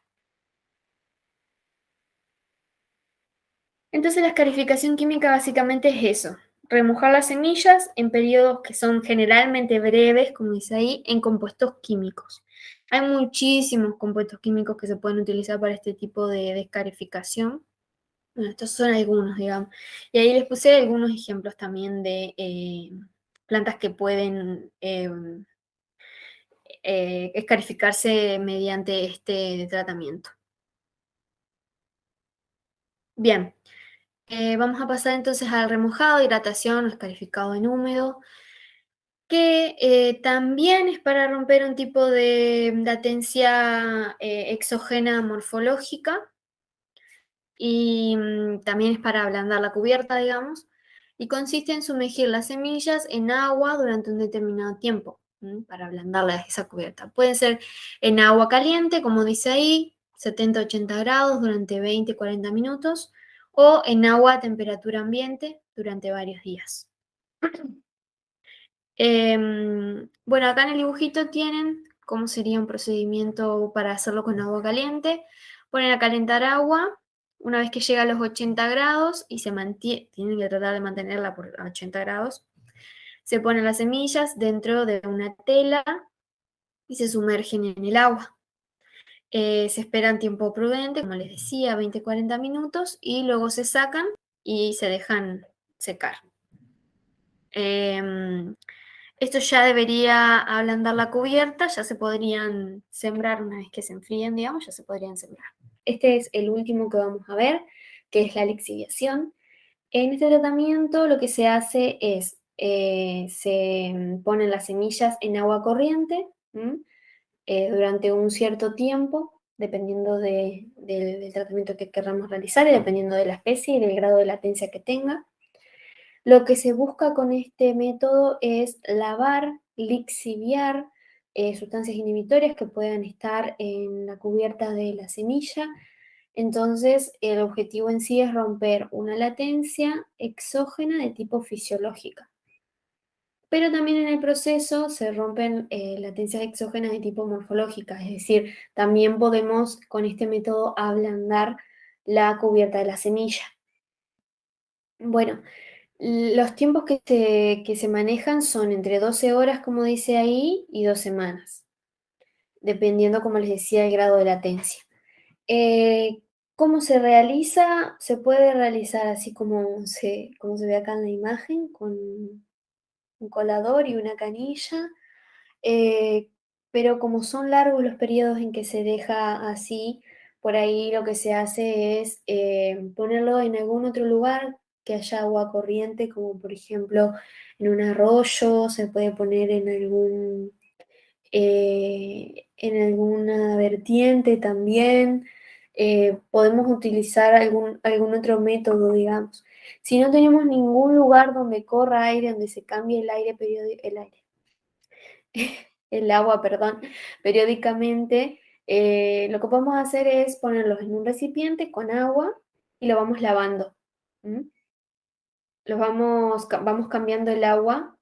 Entonces la escarificación química básicamente es eso, remojar las semillas en periodos que son generalmente breves, como dice ahí, en compuestos químicos. Hay muchísimos compuestos químicos que se pueden utilizar para este tipo de escarificación. Bueno, estos son algunos, digamos. Y ahí les puse algunos ejemplos también de plantas que pueden escarificarse mediante este tratamiento. Bien, vamos a pasar entonces al remojado, hidratación o escarificado en húmedo. que también es para romper un tipo de latencia exógena morfológica y también es para ablandar la cubierta, digamos, y consiste en sumergir las semillas en agua durante un determinado tiempo, para ablandarla esa cubierta. Puede ser en agua caliente, como dice ahí, 70-80 grados durante 20-40 minutos, o en agua a temperatura ambiente durante varios días. Bueno, acá en el dibujito tienen cómo sería un procedimiento para hacerlo con agua caliente. Ponen a calentar agua una vez que llega a los 80 grados y se mantiene, tienen que tratar de mantenerla por 80 grados. Se ponen las semillas dentro de una tela y se sumergen en el agua. Se esperan tiempo prudente, como les decía, 20-40 minutos y luego se sacan y se dejan secar. Em, Esto ya debería ablandar la cubierta, ya se podrían sembrar una vez que se enfríen, digamos, ya se podrían sembrar. Este es el último que vamos a ver, que es la lixiviación. En este tratamiento lo que se hace es, se ponen las semillas en agua corriente durante un cierto tiempo, dependiendo del tratamiento que queramos realizar y dependiendo de la especie y del grado de latencia que tenga. Lo que se busca con este método es lavar, lixiviar sustancias inhibitorias que puedan estar en la cubierta de la semilla. Entonces, el objetivo en sí es romper una latencia exógena de tipo fisiológica. Pero también en el proceso se rompen latencias exógenas de tipo morfológica, es decir, también podemos con este método ablandar la cubierta de la semilla. Bueno, los tiempos que se manejan son entre 12 horas, como dice ahí, y 2 semanas, dependiendo, como les decía, el grado de latencia. Eh, ¿Cómo se realiza? Se puede realizar así como se ve acá en la imagen, con un colador y una canilla. Eh, pero como son largos los periodos en que se deja así, por ahí lo que se hace es ponerlo en algún otro lugar que haya agua corriente, como por ejemplo en un arroyo, se puede poner en alguna vertiente también. Podemos utilizar algún otro método, digamos. Si no tenemos ningún lugar donde corra aire, donde se cambie el agua, perdón, periódicamente, lo que podemos hacer es ponerlos en un recipiente con agua y lo vamos lavando. ¿M? Vamos cambiando el agua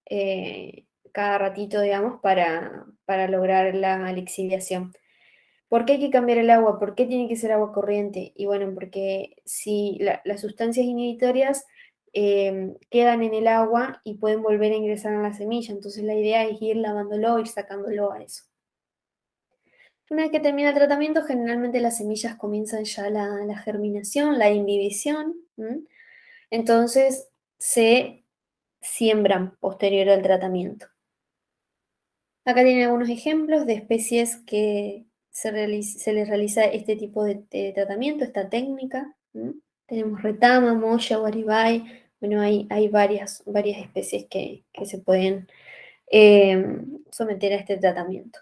cada ratito, digamos, para lograr la lixiviación. ¿Por qué hay que cambiar el agua? ¿Por qué tiene que ser agua corriente? Y bueno, porque si las sustancias inhibitorias quedan en el agua y pueden volver a ingresar a la semilla, entonces la idea es ir lavándolo, ir sacándolo a eso. Una vez que termina el tratamiento, generalmente las semillas comienzan ya la germinación, la imbibición, entonces se siembran posterior al tratamiento. Acá tienen algunos ejemplos de especies que se les realiza este tipo de tratamiento, esta técnica. Tenemos retama, moya, guaribay. Bueno, hay varias especies que se pueden someter a este tratamiento.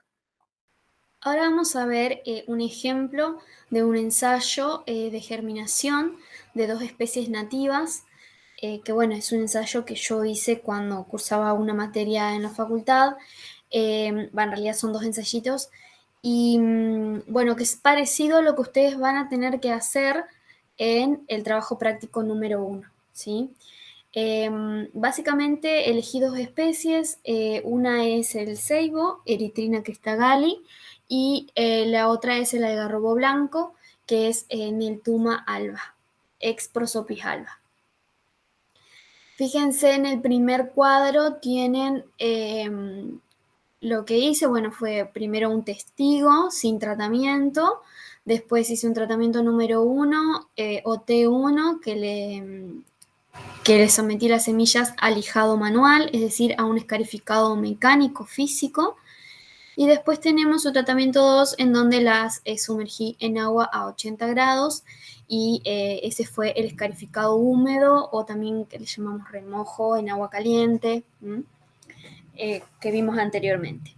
Ahora vamos a ver un ejemplo de un ensayo de germinación de dos especies nativas, que bueno, es un ensayo que yo hice cuando cursaba una materia en la facultad. En realidad son dos ensayitos y bueno, que es parecido a lo que ustedes van a tener que hacer en el trabajo práctico número 1, ¿sí? Básicamente elegí dos especies, una es el ceibo, Erythrina cristagalli, y la otra es el algarrobo blanco, que es Niltuma alba, ex Prosopis alba. Fíjense en el primer cuadro tienen lo que hice, bueno, fue primero un testigo sin tratamiento, después hice un tratamiento número 1, OT1, que le sometí las semillas a lijado manual, es decir, a un escarificado mecánico físico. Y después tenemos un tratamiento 2 en donde las sumergí en agua a 80 grados y ese fue el escarificado húmedo o también que le llamamos remojo en agua caliente. que vimos anteriormente.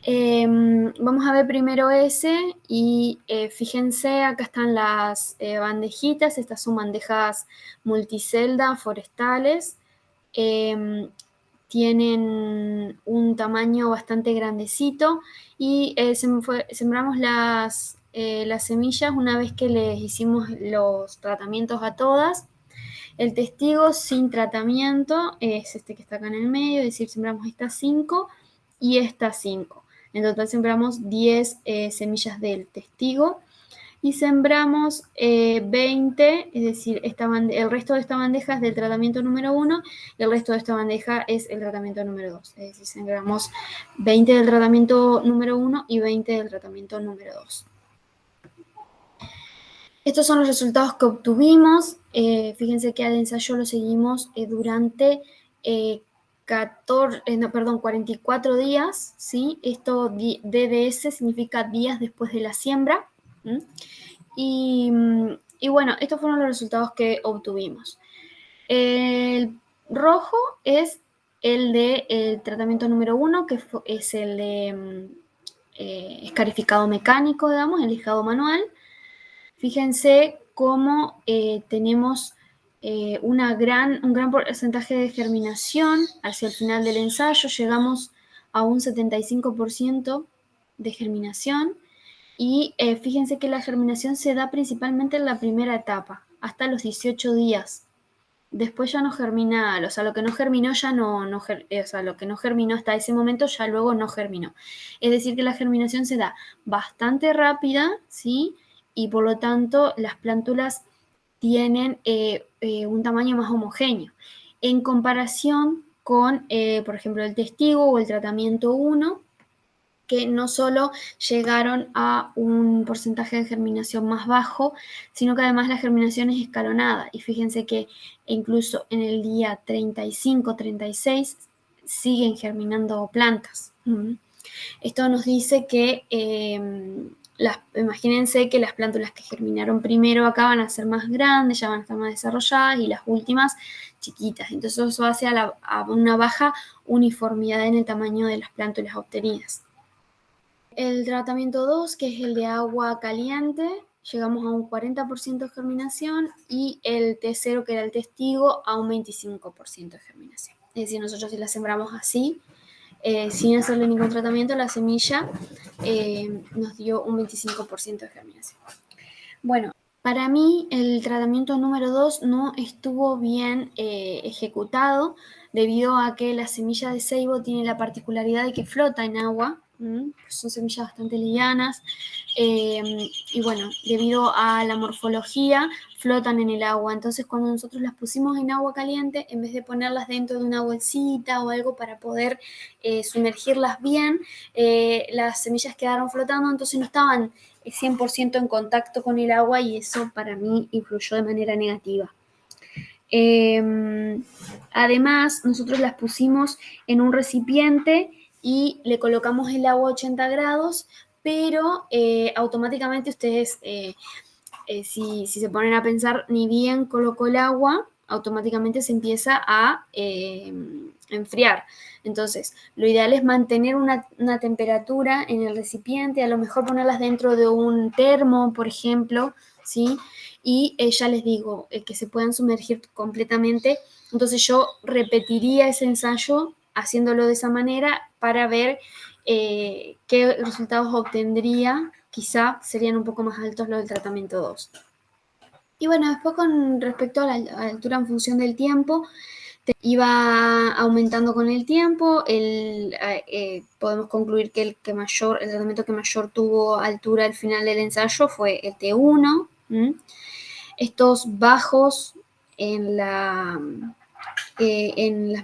Vamos a ver primero ese y fíjense, acá están las bandejitas, estas son bandejas multicelda forestales, tienen un tamaño bastante grandecito y sembramos las semillas una vez que les hicimos los tratamientos a todas. El testigo sin tratamiento es este que está acá en el medio, es decir, sembramos estas 5 y estas 5. En total sembramos 10 semillas del testigo y sembramos 20, es decir, el resto de esta bandeja es del tratamiento número 1 y el resto de esta bandeja es el tratamiento número 2. Es decir, sembramos 20 del tratamiento número 1 y 20 del tratamiento número 2. Estos son los resultados que obtuvimos. Fíjense que al ensayo lo seguimos durante 44 días, ¿sí? Esto DDS significa días después de la siembra. Y bueno, estos fueron los resultados que obtuvimos. El rojo es el del tratamiento número 1, que es el de escarificado mecánico, digamos, el lijado manual. Fíjense cómo tenemos un gran porcentaje de germinación. Hacia el final del ensayo llegamos a un 75% de germinación. Y fíjense que la germinación se da principalmente en la primera etapa, hasta los 18 días. Después ya no germina, o sea, lo que no germinó ya o sea, lo que no germinó hasta ese momento ya luego no germinó. Es decir, que la germinación se da bastante rápida, ¿sí? Y por lo tanto las plántulas tienen un tamaño más homogéneo. En comparación con, por ejemplo, el testigo o el tratamiento 1, que no solo llegaron a un porcentaje de germinación más bajo, sino que además la germinación es escalonada. Y fíjense que incluso en el día 35, 36 siguen germinando plantas. Esto nos dice que imagínense que las plántulas que germinaron primero acá van a ser más grandes, ya van a estar más desarrolladas, y las últimas chiquitas. Entonces eso hace a una baja uniformidad en el tamaño de las plántulas obtenidas. El tratamiento 2, que es el de agua caliente, llegamos a un 40% de germinación, y el T0, que era el testigo, a un 25% de germinación. Es decir, nosotros si la sembramos así, sin hacerle ningún tratamiento, la semilla nos dio un 25% de germinación. Bueno, para mí el tratamiento número 2 no estuvo bien ejecutado, debido a que la semilla de ceibo tiene la particularidad de que flota en agua. Son semillas bastante livianas, y bueno, debido a la morfología flotan en el agua. Entonces cuando nosotros las pusimos en agua caliente, en vez de ponerlas dentro de una bolsita o algo para poder sumergirlas bien, las semillas quedaron flotando, entonces no estaban 100% en contacto con el agua, y eso para mí influyó de manera negativa. Además, nosotros las pusimos en un recipiente y le colocamos el agua a 80 grados, pero automáticamente ustedes, si se ponen a pensar, ni bien colocó el agua, automáticamente se empieza a enfriar. Entonces, lo ideal es mantener una temperatura en el recipiente, a lo mejor ponerlas dentro de un termo, por ejemplo, ¿sí? Y ya les digo, que se puedan sumergir completamente. Entonces yo repetiría ese ensayo haciéndolo de esa manera para ver qué resultados obtendría. Quizá serían un poco más altos los del tratamiento 2. Y bueno, después con respecto a la altura en función del tiempo, iba aumentando con el tiempo. Podemos concluir que el tratamiento que mayor tuvo altura al final del ensayo fue el T1. Estos bajos en las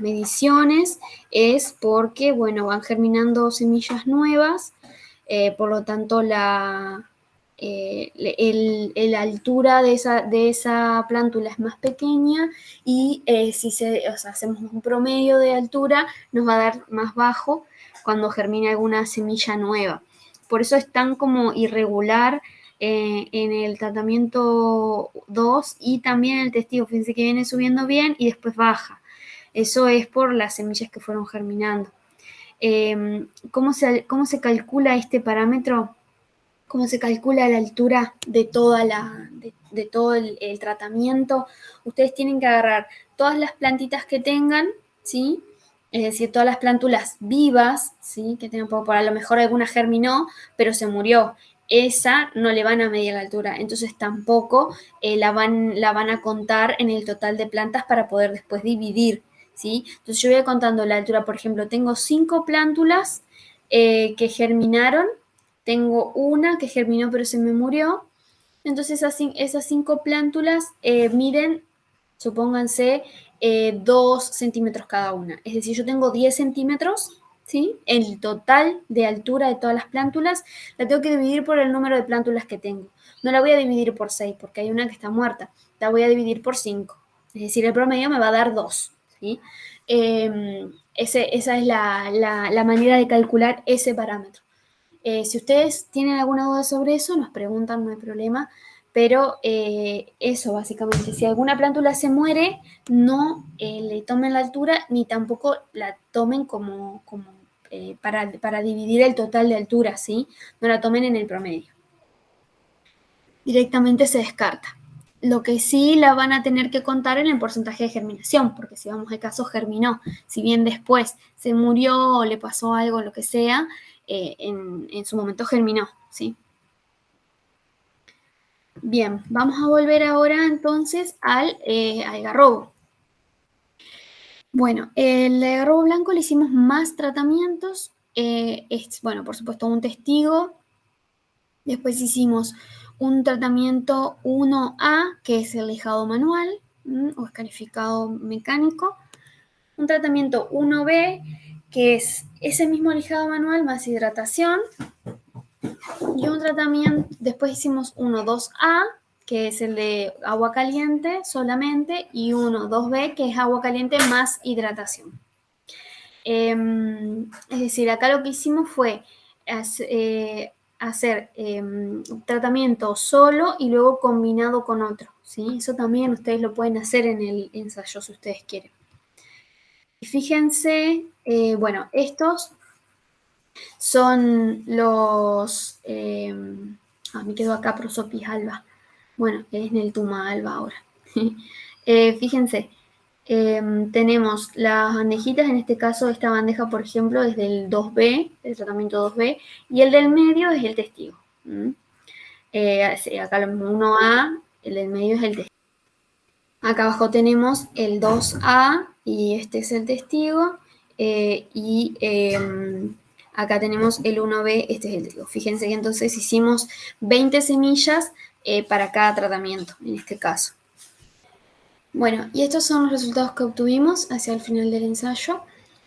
mediciones es porque, bueno, van germinando semillas nuevas, por lo tanto la altura de esa plántula es más pequeña, y si hacemos un promedio de altura, nos va a dar más bajo cuando germine alguna semilla nueva. Por eso es tan como irregular en el tratamiento 2 y también el testigo. Fíjense que viene subiendo bien y después baja. Eso es por las semillas que fueron germinando. ¿Cómo se calcula este parámetro? ¿Cómo se calcula la altura de de todo el tratamiento? Ustedes tienen que agarrar todas las plantitas que tengan, ¿sí? Es decir, todas las plántulas vivas, ¿sí? Que tengan, por a lo mejor alguna germinó, pero se murió. Esa no le van a medir la altura, entonces tampoco la van a contar en el total de plantas para poder después dividir, ¿sí? Entonces yo voy contando la altura, por ejemplo, tengo 5 plántulas que germinaron, tengo una que germinó pero se me murió, entonces esas 5 plántulas miden, supónganse, 2 centímetros cada una. Es decir, yo tengo 10 centímetros, ¿sí? El total de altura de todas las plántulas la tengo que dividir por el número de plántulas que tengo. No la voy a dividir por 6 porque hay una que está muerta. La voy a dividir por 5. Es decir, el promedio me va a dar 2, ¿sí? Esa es la manera de calcular ese parámetro. Si ustedes tienen alguna duda sobre eso, nos preguntan, no hay problema. Pero eso, básicamente, si alguna plántula se muere, no le tomen la altura ni tampoco la tomen como para dividir el total de altura, ¿sí? No la tomen en el promedio. Directamente se descarta. Lo que sí la van a tener que contar en el porcentaje de germinación, porque si vamos al caso germinó, si bien después se murió o le pasó algo, lo que sea, en su momento germinó, ¿sí? Bien, vamos a volver ahora entonces al algarrobo. Bueno, el algarrobo blanco le hicimos más tratamientos. Bueno, por supuesto, un testigo. Después hicimos un tratamiento 1A, que es el lijado manual o escarificado mecánico. Un tratamiento 1B, que es ese mismo lijado manual más hidratación. Y un tratamiento, después hicimos 1-2A, que es el de agua caliente solamente, y 1-2B, que es agua caliente más hidratación. Es decir, acá lo que hicimos fue hacer tratamiento solo y luego combinado con otro, ¿sí? Eso también ustedes lo pueden hacer en el ensayo si ustedes quieren. Y fíjense, bueno, estos son los... me quedo acá prosopis alba. Bueno, es Neltuma alba ahora. Fíjense, tenemos las bandejitas, en este caso esta bandeja, por ejemplo, es del 2B, el tratamiento 2B, y el del medio es el testigo. Acá lo mismo, 1A, el del medio es el testigo. Acá abajo tenemos el 2A y este es el testigo. Y acá tenemos el 1B, este es el testigo. Fíjense que entonces hicimos 20 semillas para cada tratamiento, en este caso. Bueno, y estos son los resultados que obtuvimos hacia el final del ensayo.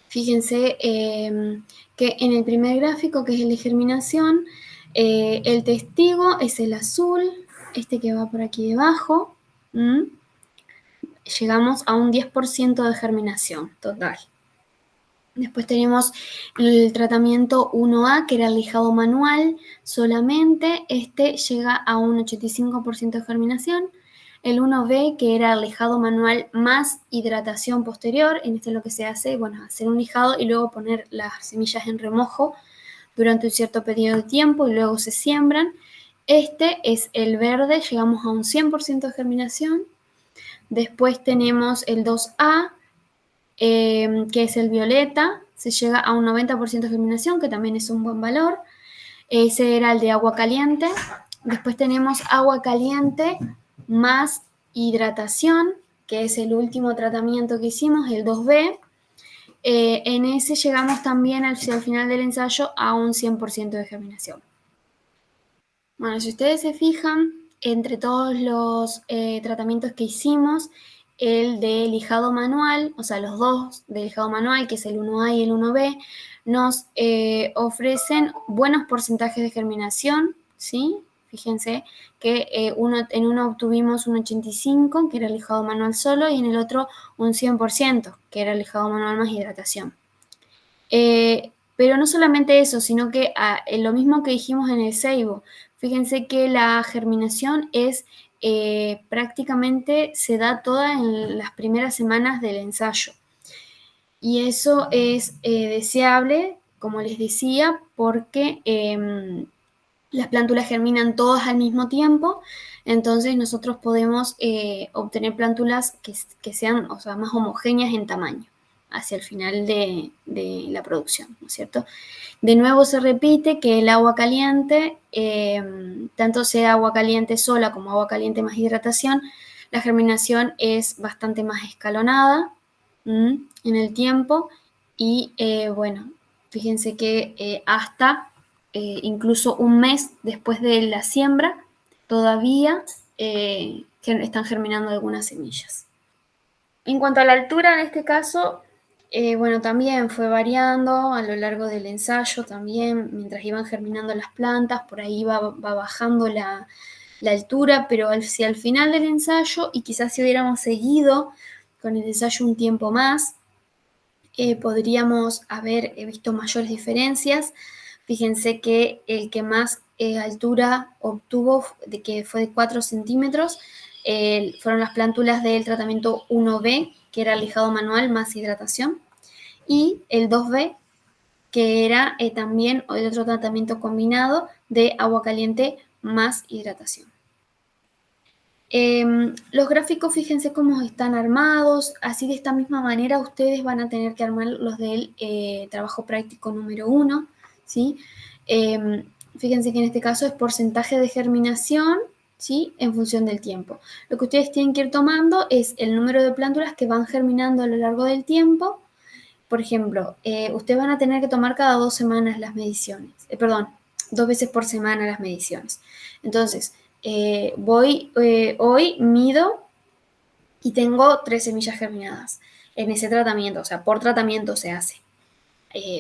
Fíjense que en el primer gráfico, que es el de germinación, el testigo es el azul, este que va por aquí debajo. Llegamos a un 10% de germinación total. Después tenemos el tratamiento 1A, que era el lijado manual solamente. Este llega a un 85% de germinación. El 1B, que era el lijado manual más hidratación posterior. En este lo que se hace, bueno, hacer un lijado y luego poner las semillas en remojo durante un cierto periodo de tiempo y luego se siembran. Este es el verde, llegamos a un 100% de germinación. Después tenemos el 2A, que es el violeta, se llega a un 90% de germinación, que también es un buen valor. Ese era el de agua caliente. Después tenemos agua caliente más hidratación, que es el último tratamiento que hicimos, el 2B. En ese llegamos también al final del ensayo a un 100% de germinación. Bueno, si ustedes se fijan, entre todos los tratamientos que hicimos, el de lijado manual, o sea, los dos de lijado manual, que es el 1A y el 1B, nos ofrecen buenos porcentajes de germinación, ¿sí? Fíjense que en uno obtuvimos un 85, que era el lijado manual solo, y en el otro un 100%, que era el lijado manual más hidratación. Pero no solamente eso, sino que lo mismo que dijimos en el ceibo. Fíjense que la germinación es prácticamente se da toda en las primeras semanas del ensayo. Y eso es deseable, como les decía, porque las plántulas germinan todas al mismo tiempo, entonces nosotros podemos obtener plántulas que sean, o sea, más homogéneas en tamaño hacia el final de la producción, ¿no es cierto? De nuevo se repite que el agua caliente, tanto sea agua caliente sola como agua caliente más hidratación, la germinación es bastante más escalonada en el tiempo y bueno, fíjense que hasta incluso un mes después de la siembra todavía están germinando algunas semillas. En cuanto a la altura, en este caso, bueno, también fue variando a lo largo del ensayo también, mientras iban germinando las plantas, por ahí va bajando la altura, pero si al final del ensayo, y quizás si hubiéramos seguido con el ensayo un tiempo más, podríamos haber visto mayores diferencias. Fíjense que el que más altura obtuvo, de que fue de 4 centímetros, fueron las plántulas del tratamiento 1B, que era lijado manual más hidratación, y el 2B, que era también otro tratamiento combinado de agua caliente más hidratación. Los gráficos, fíjense cómo están armados, así de esta misma manera ustedes van a tener que armar los del trabajo práctico número 1, ¿sí? Fíjense que en este caso es porcentaje de germinación, ¿sí? En función del tiempo. Lo que ustedes tienen que ir tomando es el número de plántulas que van germinando a lo largo del tiempo. Por ejemplo, ustedes van a tener que tomar cada 2 semanas las mediciones, perdón, 2 veces por semana las mediciones. Entonces, hoy mido y tengo 3 semillas germinadas en ese tratamiento, o sea, por tratamiento se hace.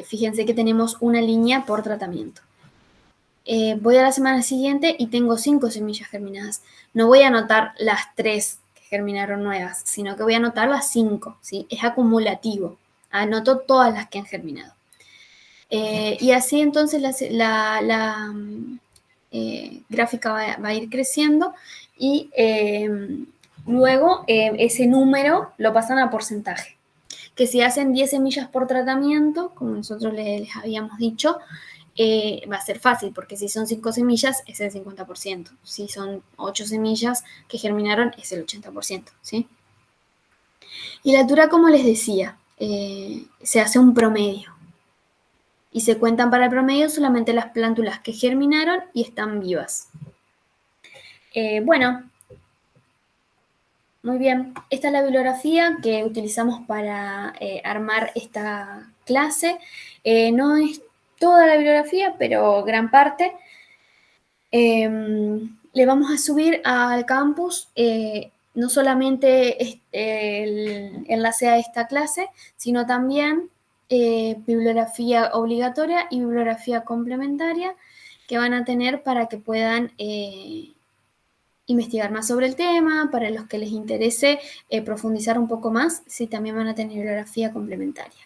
Fíjense que tenemos una línea por tratamiento. Voy a la semana siguiente y tengo 5 semillas germinadas. No voy a anotar las 3 que germinaron nuevas, sino que voy a anotar las 5, ¿sí? Es acumulativo. Anoto todas las que han germinado. Y así entonces la gráfica va a ir creciendo y luego ese número lo pasan a porcentaje. Que si hacen 10 semillas por tratamiento, como nosotros les habíamos dicho, va a ser fácil, porque si son 5 semillas es el 50%. Si son 8 semillas que germinaron es el 80%, ¿sí? Y la altura, como les decía, se hace un promedio. Y se cuentan para el promedio solamente las plántulas que germinaron y están vivas. Bueno, muy bien. Esta es la bibliografía que utilizamos para armar esta clase. No es toda la bibliografía, pero gran parte. Le vamos a subir al campus no solamente el enlace a esta clase, sino también bibliografía obligatoria y bibliografía complementaria que van a tener para que puedan investigar más sobre el tema, para los que les interese profundizar un poco más, sí, también van a tener bibliografía complementaria.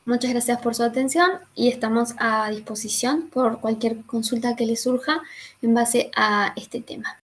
Muchas gracias por su atención y estamos a disposición por cualquier consulta que les surja en base a este tema.